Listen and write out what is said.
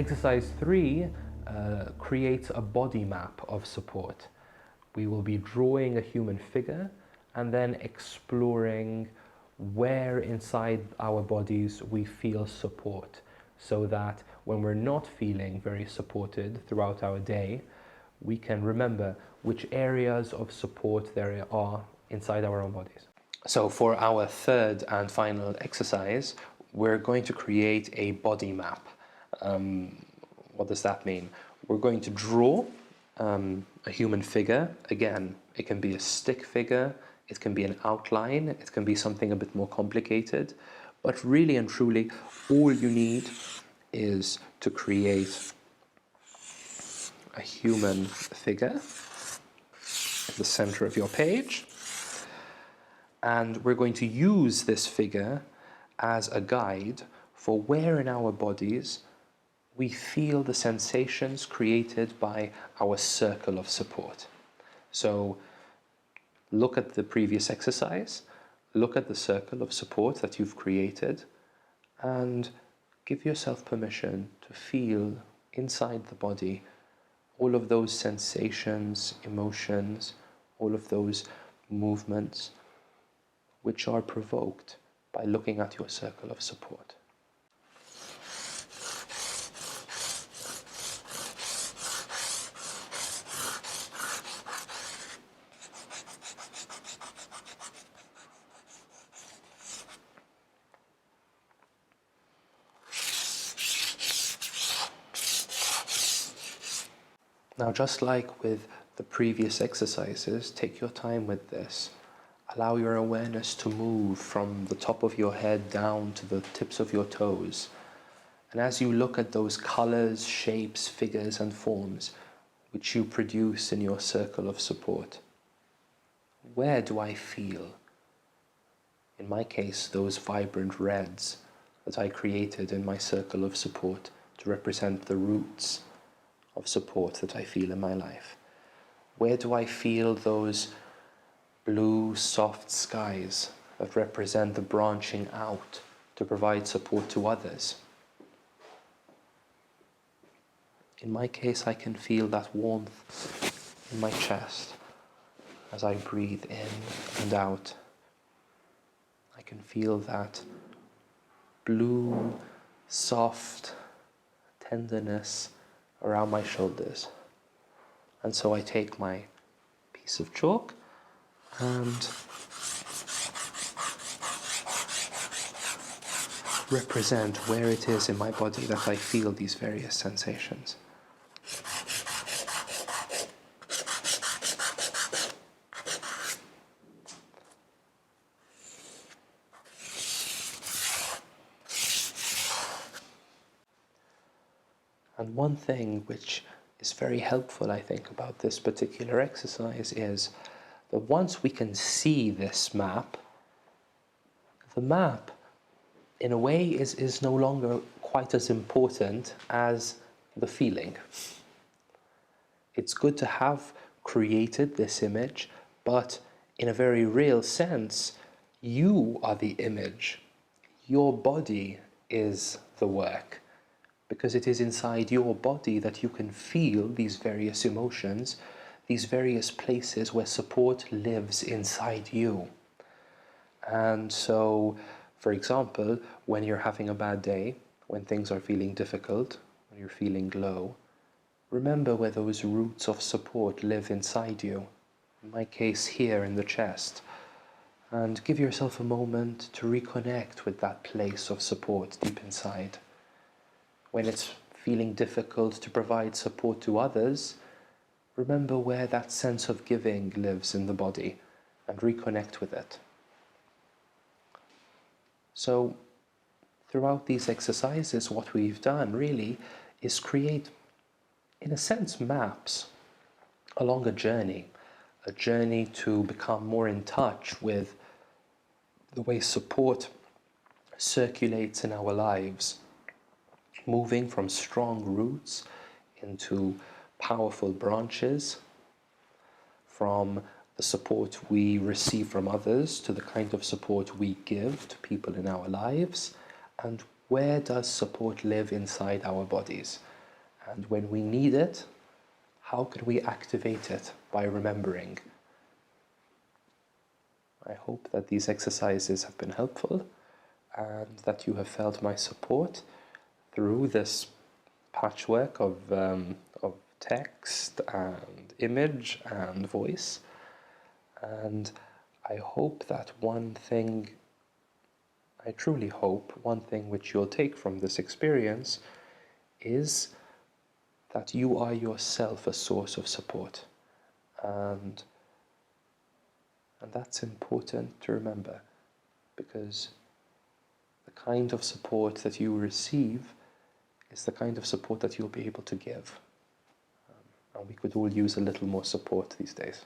Exercise 3 creates a body map of support. We will be drawing a human figure and then exploring where inside our bodies we feel support, so that when we're not feeling very supported throughout our day, we can remember which areas of support there are inside our own bodies. So for our third and final exercise, we're going to create a body map. What does that mean? We're going to draw a human figure. Again, it can be a stick figure, it can be an outline, it can be something a bit more complicated, but really and truly, all you need is to create a human figure at the center of your page. And we're going to use this figure as a guide for where in our bodies we feel the sensations created by our circle of support. So look at the previous exercise, look at the circle of support that you've created, and give yourself permission to feel inside the body all of those sensations, emotions, all of those movements which are provoked by looking at your circle of support. Now, just like with the previous exercises, take your time with this. Allow your awareness to move from the top of your head down to the tips of your toes. And as you look at those colors, shapes, figures, and forms which you produce in your circle of support, where do I feel? In my case, those vibrant reds that I created in my circle of support to represent the roots of support that I feel in my life. Where do I feel those blue, soft skies that represent the branching out to provide support to others? In my case, I can feel that warmth in my chest as I breathe in and out. I can feel that blue, soft tenderness around my shoulders. And so I take my piece of chalk and represent where it is in my body that I feel these various sensations. And one thing which is very helpful, I think, about this particular exercise is that once we can see this map, the map, in a way, is no longer quite as important as the feeling. It's good to have created this image, but in a very real sense, you are the image. Your body is the work, because it is inside your body that you can feel these various emotions, these various places where support lives inside you. And so, for example, when you're having a bad day, when things are feeling difficult, when you're feeling low, remember where those roots of support live inside you. In my case, here in the chest. And give yourself a moment to reconnect with that place of support deep inside. When it's feeling difficult to provide support to others, remember where that sense of giving lives in the body and reconnect with it. So, throughout these exercises, what we've done really is create, in a sense, maps along a journey to become more in touch with the way support circulates in our lives, moving from strong roots into powerful branches, from the support we receive from others to the kind of support we give to people in our lives, and where does support live inside our bodies? And when we need it, how can we activate it by remembering? I hope that these exercises have been helpful and that you have felt my support through this patchwork of text and image and voice. And I hope that I truly hope one thing which you'll take from this experience is that you are yourself a source of support. And that's important to remember, because the kind of support that you receive is the kind of support that you'll be able to give. And we could all use a little more support these days.